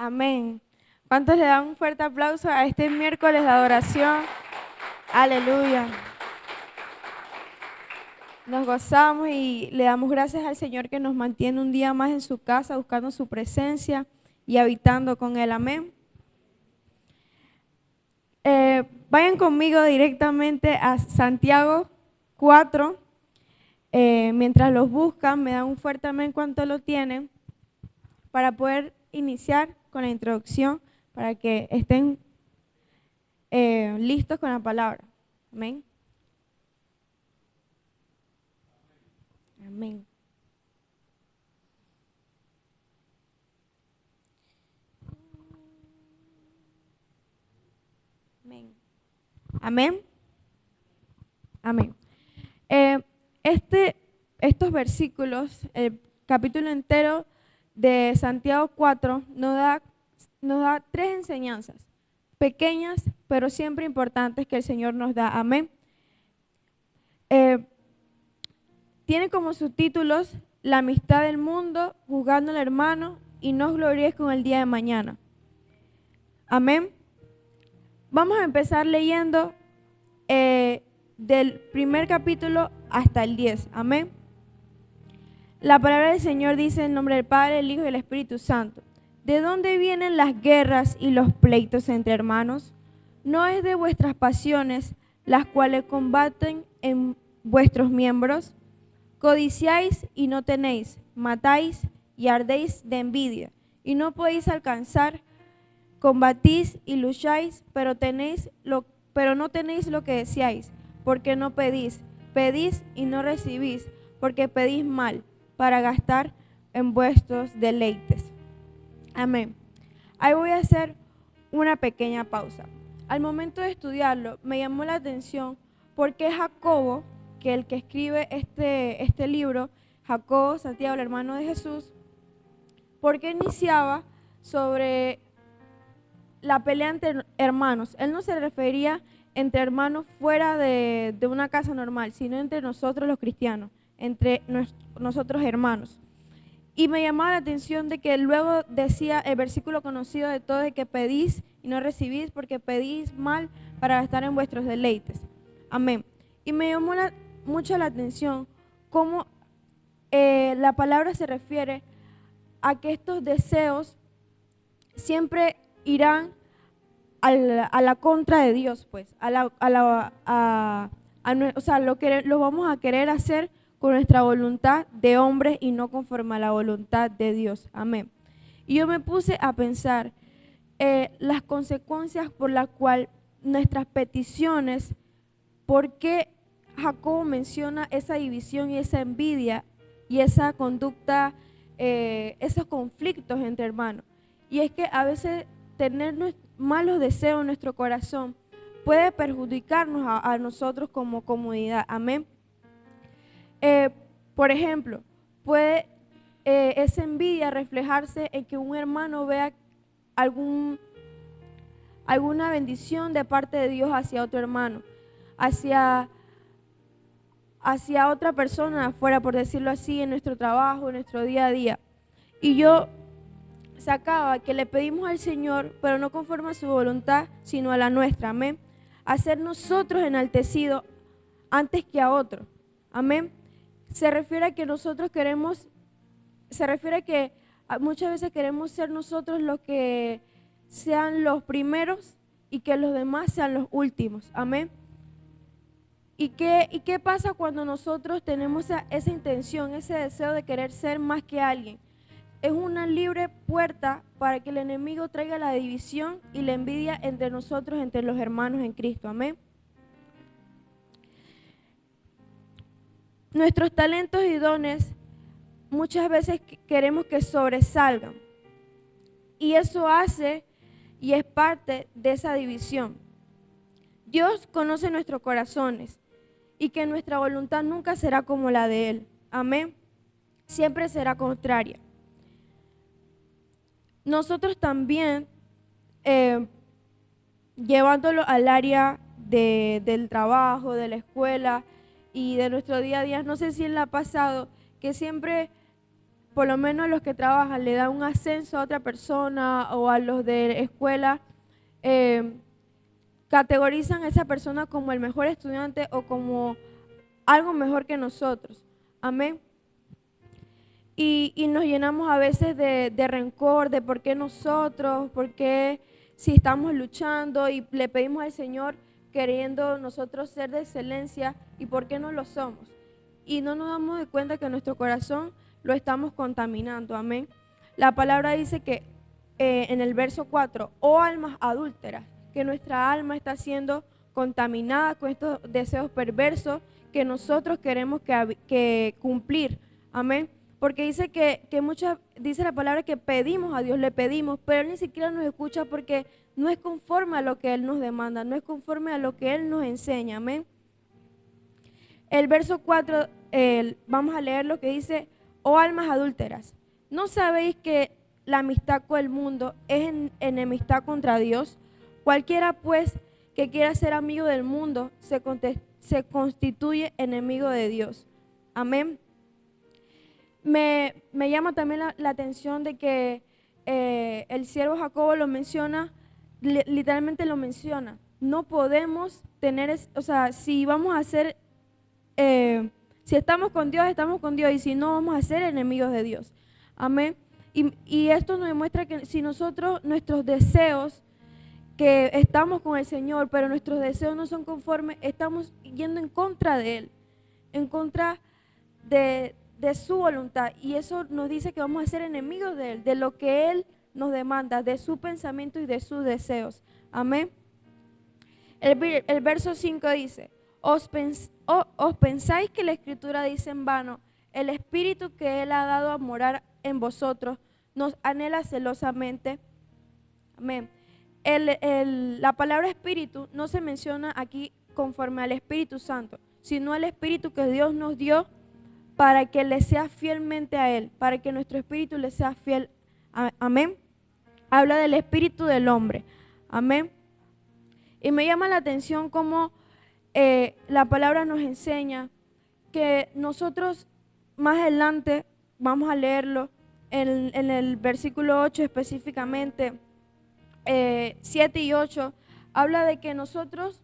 Amén. ¿Cuántos le dan un fuerte aplauso a este miércoles de adoración? Aleluya. Nos gozamos y le damos gracias al Señor que nos mantiene un día más en su casa, buscando su presencia y habitando con Él. Amén. Vayan conmigo directamente a Santiago 4. Mientras los buscan, me dan un fuerte amén cuánto lo tienen, para poder iniciar con la introducción, para que estén listos con la palabra. Amén. Amén. Amén. Amén. Amén. Estos versículos, el capítulo entero de Santiago 4, nos da tres enseñanzas, pequeñas, pero siempre importantes, que el Señor nos da. Amén. Tiene como subtítulos: la amistad del mundo, juzgando al hermano, y no os gloríes con el día de mañana. Amén. Vamos a empezar leyendo del primer capítulo hasta el 10. Amén. La palabra del Señor dice: en nombre del Padre, el Hijo y el Espíritu Santo. ¿De dónde vienen las guerras y los pleitos entre hermanos? ¿No es de vuestras pasiones las cuales combaten en vuestros miembros? Codiciáis y no tenéis, matáis y ardéis de envidia, y no podéis alcanzar. Combatís y lucháis, pero no tenéis lo que deseáis, porque no pedís. Pedís y no recibís, porque pedís mal, para gastar en vuestros deleites. Amén. Ahí voy a hacer una pequeña pausa. Al momento de estudiarlo, me llamó la atención porque Jacobo, que el que escribe este libro, Jacobo, Santiago, el hermano de Jesús, porque iniciaba sobre la pelea entre hermanos. Él no se refería entre hermanos fuera de una casa normal, sino entre nosotros los cristianos, entre nosotros hermanos. Y me llamaba la atención de que luego decía el versículo conocido de todos, de que pedís y no recibís, porque pedís mal para gastar en vuestros deleites. Amén. Y me llamó mucho la atención cómo la palabra se refiere a que estos deseos siempre irán a la contra de Dios, pues, o sea, lo vamos a querer hacer con nuestra voluntad de hombres y no conforme a la voluntad de Dios. Amén. Y yo me puse a pensar las consecuencias por las cuales nuestras peticiones, ¿por qué Jacobo menciona esa división y esa envidia y esa conducta, esos conflictos entre hermanos? Y es que a veces tener malos deseos en nuestro corazón puede perjudicarnos a nosotros como comunidad. Amén. Por ejemplo, puede esa envidia reflejarse en que un hermano vea alguna bendición de parte de Dios hacia otro hermano, hacia otra persona afuera, por decirlo así, en nuestro trabajo, en nuestro día a día. Y yo sacaba que le pedimos al Señor, pero no conforme a su voluntad, sino a la nuestra. Amén. A ser nosotros enaltecidos antes que a otros. Amén. Se refiere a que muchas veces queremos ser nosotros los que sean los primeros y que los demás sean los últimos. Amén. ¿Y qué pasa cuando nosotros tenemos esa intención, ese deseo de querer ser más que alguien? Es una libre puerta para que el enemigo traiga la división y la envidia entre nosotros, entre los hermanos en Cristo. Amén. Nuestros talentos y dones muchas veces queremos que sobresalgan. Y eso hace y es parte de esa división. Dios conoce nuestros corazones y que nuestra voluntad nunca será como la de Él. Amén. Siempre será contraria. Nosotros también, llevándolo al área del trabajo, de la escuela y de nuestro día a día, no sé si le ha pasado que siempre por lo menos los que trabajan, le dan un ascenso a otra persona o a los de escuela, categorizan a esa persona como el mejor estudiante o como algo mejor que nosotros. Amén. Y nos llenamos a veces de rencor, de por qué nosotros, por qué si estamos luchando y le pedimos al Señor queriendo nosotros ser de excelencia y por qué no lo somos. Y no nos damos de cuenta que nuestro corazón lo estamos contaminando. Amén. La palabra dice que en el verso 4, oh almas adúlteras, que nuestra alma está siendo contaminada con estos deseos perversos que nosotros queremos que cumplir. Amén. Porque dice dice la palabra que pedimos a Dios, le pedimos, pero Él ni siquiera nos escucha porque no es conforme a lo que Él nos demanda, no es conforme a lo que Él nos enseña. Amén. El verso 4, vamos a leer lo que dice, oh almas adúlteras, ¿no sabéis que la amistad con el mundo es enemistad contra Dios? Cualquiera pues que quiera ser amigo del mundo se constituye enemigo de Dios. Amén. Me llama también la atención de que el siervo Jacobo lo menciona, literalmente lo menciona. No podemos tener, o sea, si vamos a ser, si estamos con Dios, y si no, vamos a ser enemigos de Dios. Amén. Y esto nos demuestra que si nosotros, nuestros deseos, que estamos con el Señor, pero nuestros deseos no son conformes, estamos yendo en contra de Él, en contra de su voluntad. Y eso nos dice que vamos a ser enemigos de Él, de lo que Él nos demanda, de su pensamiento y de sus deseos. Amén. El verso 5 dice, ¿os pensáis que la Escritura dice en vano, el Espíritu que Él ha dado a morar en vosotros nos anhela celosamente? Amén. La palabra Espíritu no se menciona aquí conforme al Espíritu Santo, sino al Espíritu que Dios nos dio para que le sea fielmente a Él, para que nuestro espíritu le sea fiel. Amén. Habla del espíritu del hombre. Amén. Y me llama la atención cómo la palabra nos enseña que nosotros más adelante, vamos a leerlo en el versículo 8 específicamente, 7 y 8, habla de que nosotros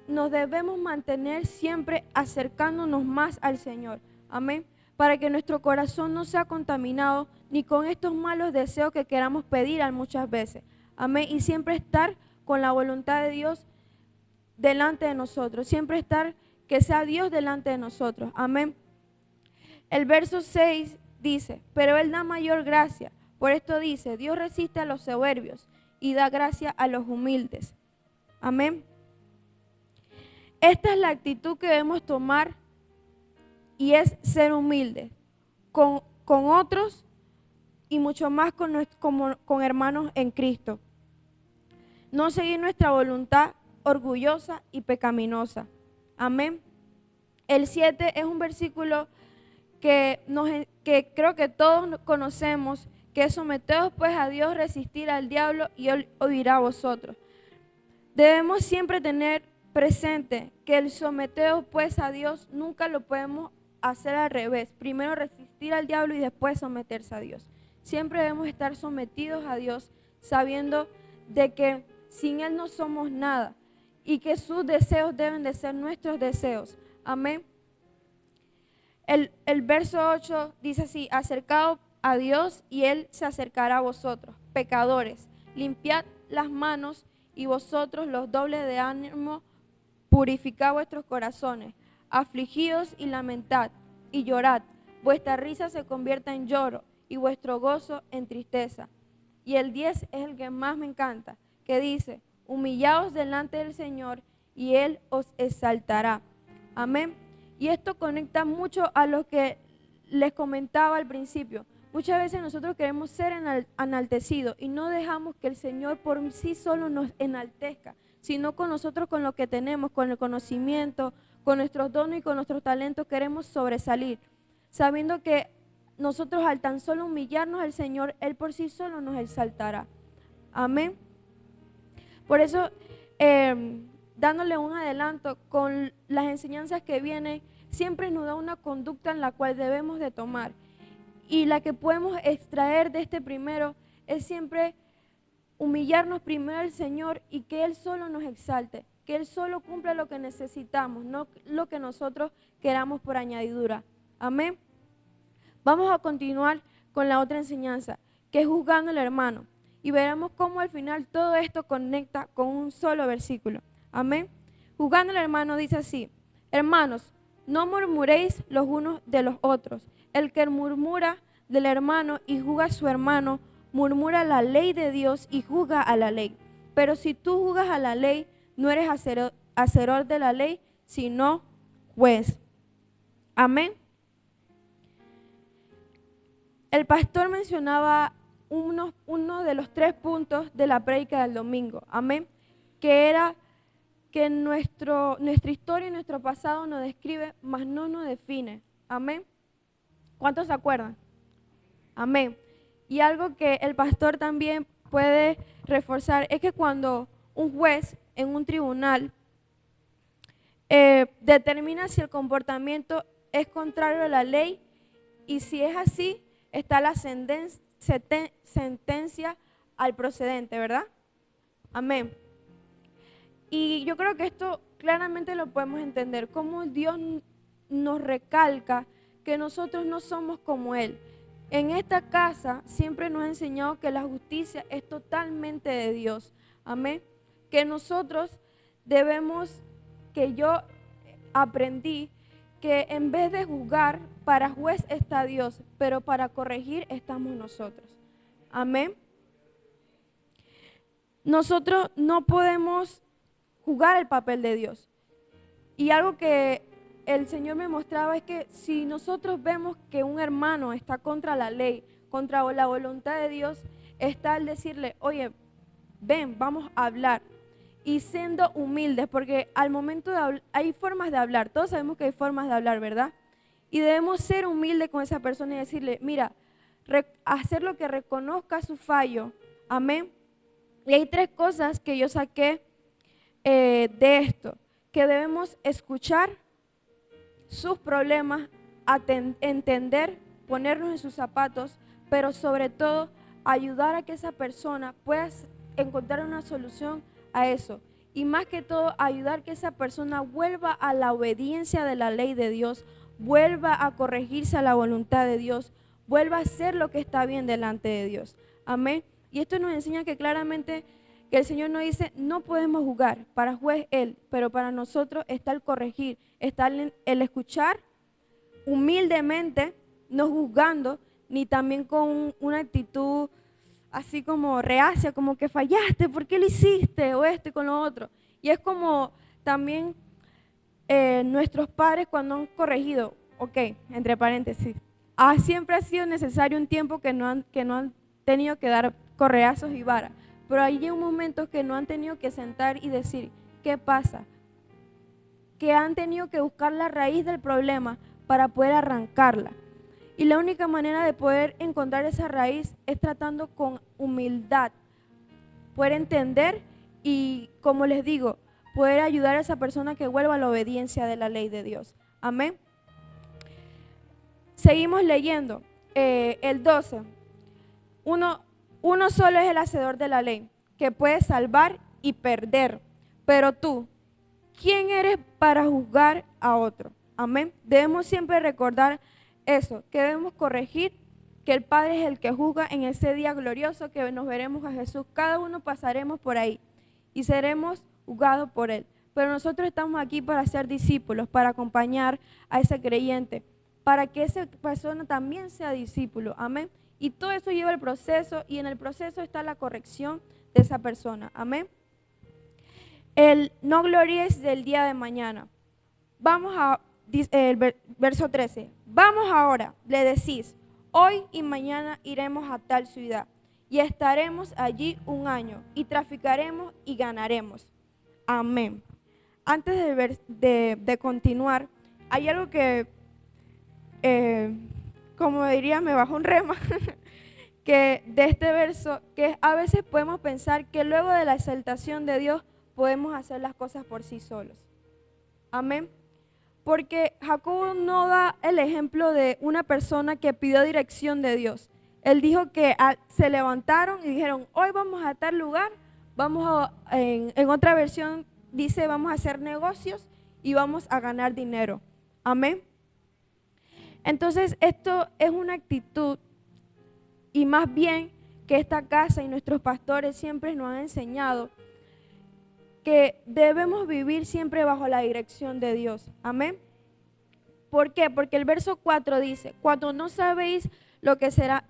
nos debemos mantener siempre acercándonos más al Señor. Amén. Para que nuestro corazón no sea contaminado ni con estos malos deseos que queramos pedir muchas veces. Amén. Y siempre estar con la voluntad de Dios delante de nosotros. Siempre estar, que sea Dios delante de nosotros. Amén. El verso 6 dice, pero Él da mayor gracia. Por esto dice, Dios resiste a los soberbios y da gracia a los humildes. Amén. Esta es la actitud que debemos tomar y es ser humildes con otros y mucho más con hermanos en Cristo. No seguir nuestra voluntad orgullosa y pecaminosa. Amén. El 7 es un versículo que creo que todos conocemos, que someteos pues a Dios, resistir al diablo y Él oirá a vosotros. Debemos siempre tener presente que el someteos pues a Dios nunca lo podemos hacer al revés. Primero resistir al diablo y después someterse a Dios. Siempre debemos estar sometidos a Dios, sabiendo de que sin Él no somos nada y que sus deseos deben de ser nuestros deseos. Amén. El verso 8 dice así, acercaos a Dios y Él se acercará a vosotros, pecadores, limpiad las manos y vosotros los dobles de ánimo, purificad vuestros corazones, afligidos y lamentad y llorad, vuestra risa se convierta en lloro y vuestro gozo en tristeza. Y el 10 es el que más me encanta, que dice, humillaos delante del Señor y Él os exaltará. Amén. Y esto conecta mucho a lo que les comentaba al principio. Muchas veces nosotros queremos ser enaltecidos y no dejamos que el Señor por sí solo nos enaltezca, sino con nosotros, con lo que tenemos, con el conocimiento, con nuestros dones y con nuestros talentos queremos sobresalir, sabiendo que nosotros al tan solo humillarnos al Señor, Él por sí solo nos exaltará. Amén. Por eso, dándole un adelanto con las enseñanzas que vienen, siempre nos da una conducta en la cual debemos de tomar. Y la que podemos extraer de este primero es siempre humillarnos primero al Señor y que Él solo nos exalte, que Él solo cumpla lo que necesitamos, no lo que nosotros queramos por añadidura. Amén. Vamos a continuar con la otra enseñanza, que es juzgando al hermano. Y veremos cómo al final todo esto conecta con un solo versículo. Amén. Juzgando al hermano dice así: hermanos, no murmuréis los unos de los otros. El que murmura del hermano y juzga a su hermano, murmura la ley de Dios y juzga a la ley. Pero si tú juzgas a la ley, no eres hacedor de la ley, sino juez. Amén. El pastor mencionaba uno de los 3 puntos de la prédica del domingo. Amén. Que era que nuestra historia y nuestro pasado nos describe, mas no nos define. Amén. ¿Cuántos se acuerdan? Amén. Y algo que el pastor también puede reforzar es que cuando un juez en un tribunal determina si el comportamiento es contrario a la ley, y si es así, está la sentencia al procedente, ¿verdad? Amén. Y yo creo que esto claramente lo podemos entender, cómo Dios nos recalca que nosotros no somos como Él. En esta casa siempre nos ha enseñado que la justicia es totalmente de Dios. Amén. Que nosotros debemos, que yo aprendí, que en vez de juzgar, para juez está Dios, pero para corregir estamos nosotros. Amén. Nosotros no podemos jugar el papel de Dios. Y algo que el Señor me mostraba es que si nosotros vemos que un hermano está contra la ley, contra la voluntad de Dios, está el decirle: oye, ven, vamos a hablar. Y siendo humildes, porque al momento de hablar, hay formas de hablar, todos sabemos que hay formas de hablar, ¿verdad? Y debemos ser humildes con esa persona y decirle: mira, hacer lo que reconozca su fallo. Amén. Y hay 3 cosas que yo saqué de esto, que debemos escuchar sus problemas, entender, ponernos en sus zapatos, pero sobre todo ayudar a que esa persona pueda encontrar una solución a eso. Y más que todo, ayudar a que esa persona vuelva a la obediencia de la ley de Dios, vuelva a corregirse a la voluntad de Dios, vuelva a hacer lo que está bien delante de Dios. Amén. Y esto nos enseña que claramente que el Señor nos dice: no podemos juzgar, para juez Él, pero para nosotros está el corregir, está el escuchar humildemente, no juzgando, ni también con una actitud así como reacia, como que fallaste, ¿por qué lo hiciste? O esto y con lo otro. Y es como también nuestros padres cuando han corregido, ok, entre paréntesis, siempre ha sido necesario un tiempo que no han tenido que dar correazos y varas. Pero hay un momento que no han tenido que sentar y decir: ¿qué pasa? Que han tenido que buscar la raíz del problema para poder arrancarla. Y la única manera de poder encontrar esa raíz es tratando con humildad, poder entender y, como les digo, poder ayudar a esa persona que vuelva a la obediencia de la ley de Dios. Amén. Seguimos leyendo el 12. Uno solo es el hacedor de la ley, que puede salvar y perder. Pero tú, ¿quién eres para juzgar a otro? Amén. Debemos siempre recordar eso, que debemos corregir, que el Padre es el que juzga en ese día glorioso que nos veremos a Jesús. Cada uno pasaremos por ahí y seremos juzgados por Él. Pero nosotros estamos aquí para ser discípulos, para acompañar a ese creyente, para que esa persona también sea discípulo. Amén. Y todo eso lleva el proceso, y en el proceso está la corrección de esa persona. Amén. El no glories del día de mañana. Vamos a el verso 13. Vamos ahora, le decís: hoy y mañana iremos a tal ciudad y estaremos allí 1 año y traficaremos y ganaremos. Amén. Antes de continuar, hay algo que, como diría, me bajó un rema, que de este verso, que a veces podemos pensar que luego de la exaltación de Dios podemos hacer las cosas por sí solos. Amén. Porque Jacobo no da el ejemplo de una persona que pidió dirección de Dios. Él dijo que se levantaron y dijeron, hoy vamos a tal lugar, en otra versión dice, vamos a hacer negocios y vamos a ganar dinero. Amén. Entonces esto es una actitud, y más bien que esta casa y nuestros pastores siempre nos han enseñado que debemos vivir siempre bajo la dirección de Dios. Amén. ¿Por qué? Porque el verso 4 dice, cuando no sabéis lo que será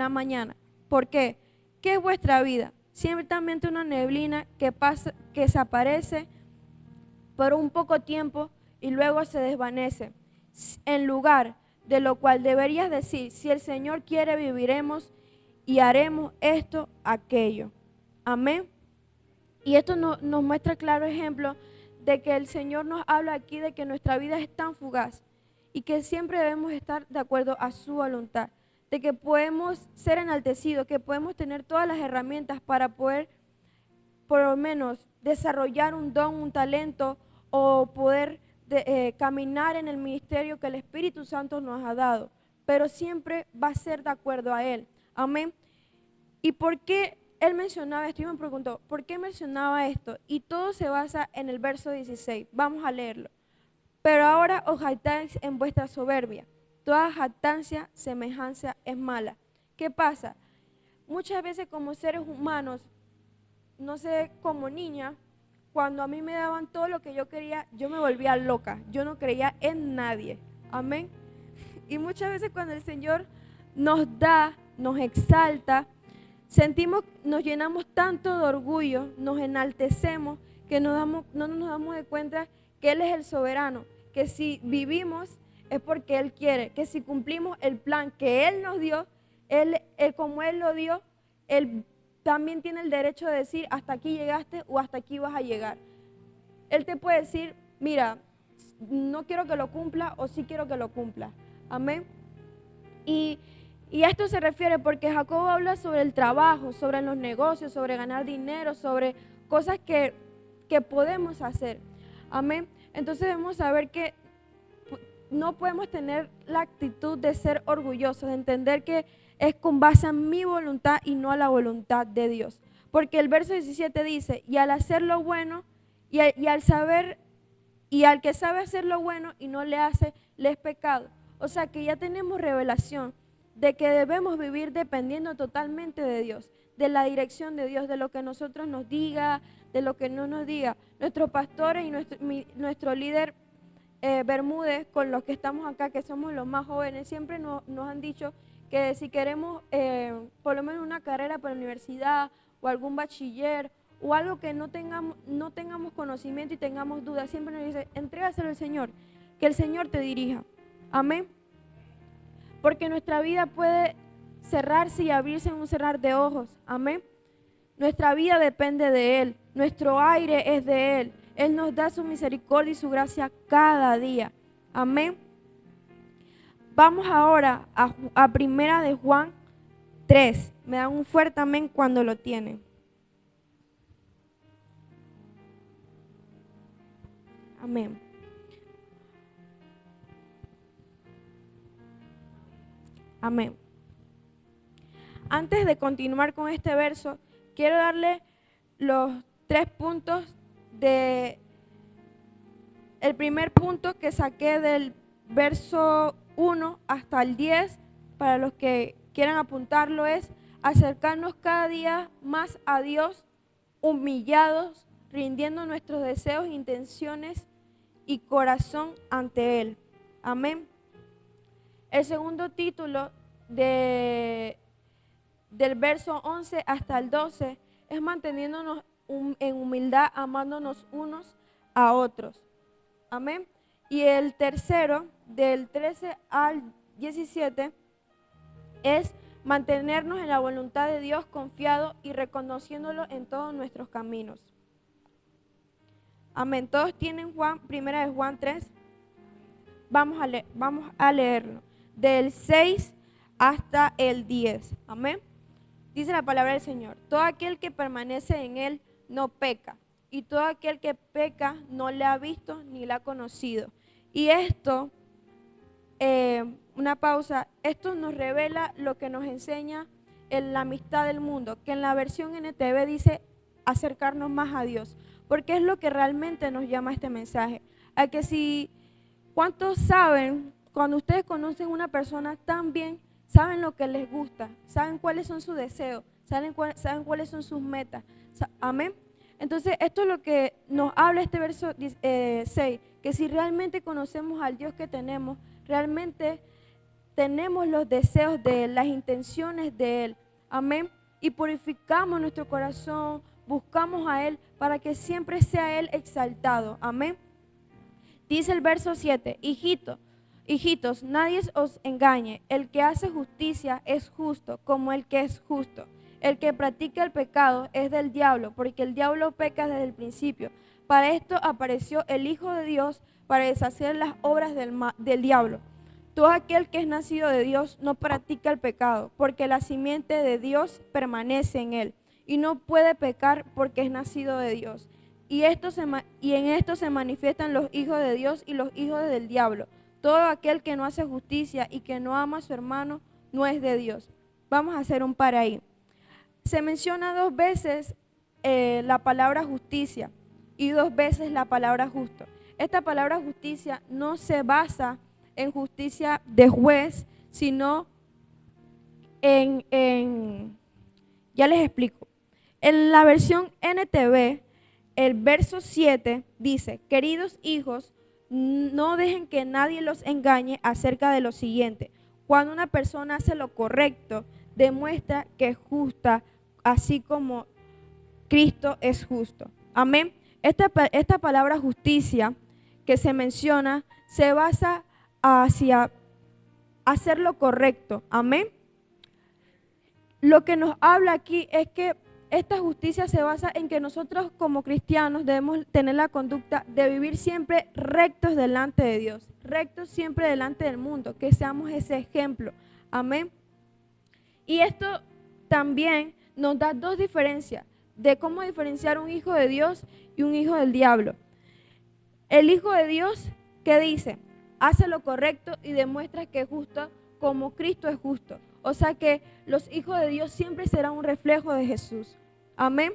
mañana. ¿Por qué? ¿Qué es vuestra vida? Ciertamente una neblina que pasa, que desaparece por un poco tiempo y luego se desvanece. En lugar de lo cual deberías decir, si el Señor quiere, viviremos y haremos esto, aquello. Amén. Y esto nos muestra claro ejemplo de que el Señor nos habla aquí de que nuestra vida es tan fugaz y que siempre debemos estar de acuerdo a su voluntad, de que podemos ser enaltecidos, que podemos tener todas las herramientas para poder por lo menos desarrollar un don, un talento o poder caminar en el ministerio que el Espíritu Santo nos ha dado, pero siempre va a ser de acuerdo a Él. Amén. ¿Y por qué él mencionaba esto? Yo me preguntó, ¿por qué mencionaba esto? Y todo se basa en el verso 16. Vamos a leerlo. Pero ahora os jactáis en vuestra soberbia. Toda jactancia, semejanza es mala. ¿Qué pasa? Muchas veces como seres humanos, no sé, como niña, cuando a mí me daban todo lo que yo quería, yo me volvía loca. Yo no creía en nadie. Amén. Y muchas veces cuando el Señor nos da, nos exalta, nos llenamos tanto de orgullo, nos enaltecemos, que no nos damos de cuenta que Él es el soberano, que si vivimos es porque Él quiere, que si cumplimos el plan que Él nos dio, como Él lo dio, Él también tiene el derecho de decir hasta aquí llegaste o hasta aquí vas a llegar. Él te puede decir, mira, no quiero que lo cumpla o sí quiero que lo cumpla. Amén. Y a esto se refiere porque Jacobo habla sobre el trabajo, sobre los negocios, sobre ganar dinero, sobre cosas que podemos hacer. Amén. Entonces debemos saber que no podemos tener la actitud de ser orgullosos, de entender que es con base a mi voluntad y no a la voluntad de Dios. Porque el verso 17 dice, y al hacer lo bueno, y al que sabe hacer lo bueno y no le hace, le es pecado. O sea que ya tenemos revelación de que debemos vivir dependiendo totalmente de Dios, de la dirección de Dios, de lo que nosotros nos diga, de lo que no nos diga. Nuestros pastores y nuestro líder Bermúdez, con los que estamos acá, que somos los más jóvenes, siempre nos han dicho que si queremos por lo menos una carrera para la universidad o algún bachiller o algo que no tengamos conocimiento y tengamos dudas, siempre nos dice, entrégaselo al Señor, que el Señor te dirija. Amén. Porque nuestra vida puede cerrarse y abrirse en un cerrar de ojos. Amén. Nuestra vida depende de Él. Nuestro aire es de Él. Él nos da su misericordia y su gracia cada día. Amén. Vamos ahora a Primera de Juan 3. Me dan un fuerte amén cuando lo tienen. Amén. Amén. Antes de continuar con este verso, quiero darle los 3 puntos el primer punto que saqué del verso 1 hasta el 10, para los que quieran apuntarlo, es acercarnos cada día más a Dios, humillados, rindiendo nuestros deseos, intenciones y corazón ante Él. Amén. El segundo título del verso 11 hasta el 12 es manteniéndonos en humildad, amándonos unos a otros. Amén. Y el tercero, del 13 al 17, es mantenernos en la voluntad de Dios, confiado y reconociéndolo en todos nuestros caminos. Amén. ¿Todos tienen Primera de Juan 3? Vamos a leerlo. Del 6 hasta el 10. Amén. Dice la palabra del Señor. Todo aquel que permanece en Él no peca. y todo aquel que peca no le ha visto ni le ha conocido. Y esto, una pausa, esto nos revela lo que nos enseña en la amistad del mundo, que en la versión NTV dice acercarnos más a Dios, porque es lo que realmente nos llama este mensaje. A que si, ¿cuántos saben, cuando ustedes conocen a una persona tan bien, saben lo que les gusta, saben cuáles son sus deseos, saben cuáles son sus metas? Amén. Entonces, esto es lo que nos habla este verso 6, que si realmente conocemos al Dios que tenemos, realmente tenemos los deseos de Él, las intenciones de Él. Amén. Y purificamos nuestro corazón, buscamos a Él para que siempre sea Él exaltado. Amén. Dice el verso 7, hijitos, nadie os engañe. El que hace justicia es justo, como el que es justo. El que practica el pecado es del diablo, porque el diablo peca desde el principio. Para esto apareció el Hijo de Dios, para deshacer las obras del diablo. Todo aquel que es nacido de Dios no practica el pecado, porque la simiente de Dios permanece en él, y no puede pecar porque es nacido de Dios. Y en esto se manifiestan los hijos de Dios y los hijos del diablo. Todo aquel que no hace justicia y que no ama a su hermano no es de Dios. Vamos a hacer un par ahí. Se menciona 2 veces la palabra justicia y 2 veces la palabra justo. Esta palabra justicia no se basa en justicia de juez, sino ya les explico. En la versión NTV, el verso 7 dice, queridos hijos, no dejen que nadie los engañe acerca de lo siguiente. Cuando una persona hace lo correcto, demuestra que es justa, así como Cristo es justo. Amén. Esta palabra justicia que se menciona se basa hacia hacer lo correcto. Amén. Lo que nos habla aquí es que esta justicia se basa en que nosotros como cristianos debemos tener la conducta de vivir siempre rectos delante de Dios, rectos siempre delante del mundo, que seamos ese ejemplo. Amén. Y esto también nos da 2 diferencias de cómo diferenciar un hijo de Dios y un hijo del diablo. El hijo de Dios, ¿qué dice? Hace lo correcto y demuestra que es justo como Cristo es justo. O sea que los hijos de Dios siempre serán un reflejo de Jesús. Amén.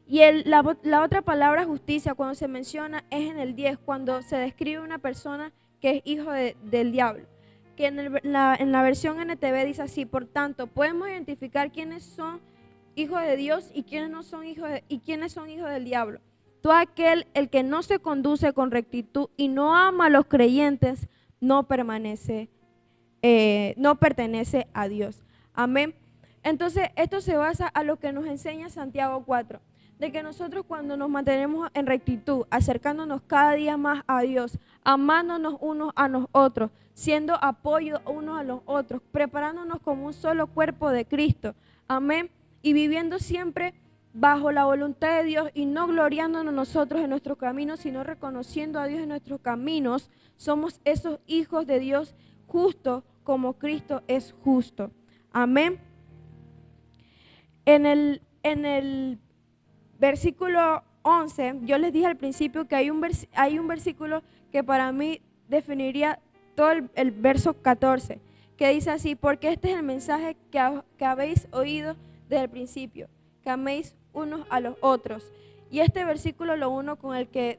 Y la otra palabra justicia, cuando se menciona, es en el 10, cuando se describe una persona que es hijo del diablo. Que en la versión NTV dice así, por tanto, podemos identificar quiénes son hijos de Dios y quiénes no son quiénes son hijos del diablo. Todo aquel, el que no se conduce con rectitud y no ama a los creyentes, no pertenece a Dios. Amén. Entonces, esto se basa a lo que nos enseña Santiago 4, de que nosotros cuando nos mantenemos en rectitud, acercándonos cada día más a Dios, amándonos unos a los otros, siendo apoyo unos a los otros, preparándonos como un solo cuerpo de Cristo. Amén. Y viviendo siempre bajo la voluntad de Dios y no gloriándonos nosotros en nuestros caminos, sino reconociendo a Dios en nuestros caminos, somos esos hijos de Dios justos como Cristo es justo. Amén. En el versículo 11, yo les dije al principio que hay un versículo que para mí definiría todo el verso 14, que dice así, porque este es el mensaje que habéis oído desde el principio, que améis unos a los otros. Y este versículo lo uno con el 6,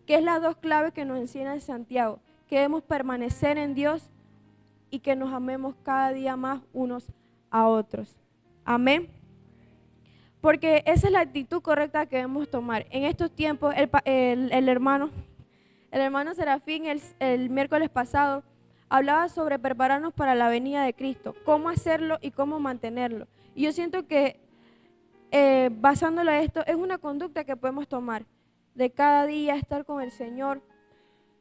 que es las 2 claves que nos enseña Santiago, que debemos permanecer en Dios y que nos amemos cada día más unos a otros. Amén. Porque esa es la actitud correcta que debemos tomar. En estos tiempos, el hermano Serafín el miércoles pasado hablaba sobre prepararnos para la venida de Cristo, cómo hacerlo y cómo mantenerlo. Y yo siento que basándolo en esto, es una conducta que podemos tomar, de cada día estar con el Señor,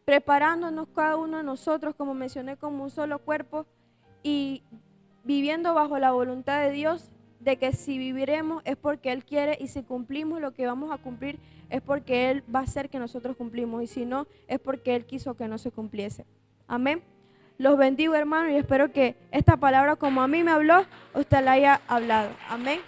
preparándonos cada uno de nosotros, como mencioné, como un solo cuerpo y viviendo bajo la voluntad de Dios, de que si viviremos es porque Él quiere y si cumplimos lo que vamos a cumplir es porque Él va a hacer que nosotros cumplimos y si no es porque Él quiso que no se cumpliese. Amén. Los bendigo, hermanos, y espero que esta palabra, como a mí me habló, usted la haya hablado. Amén.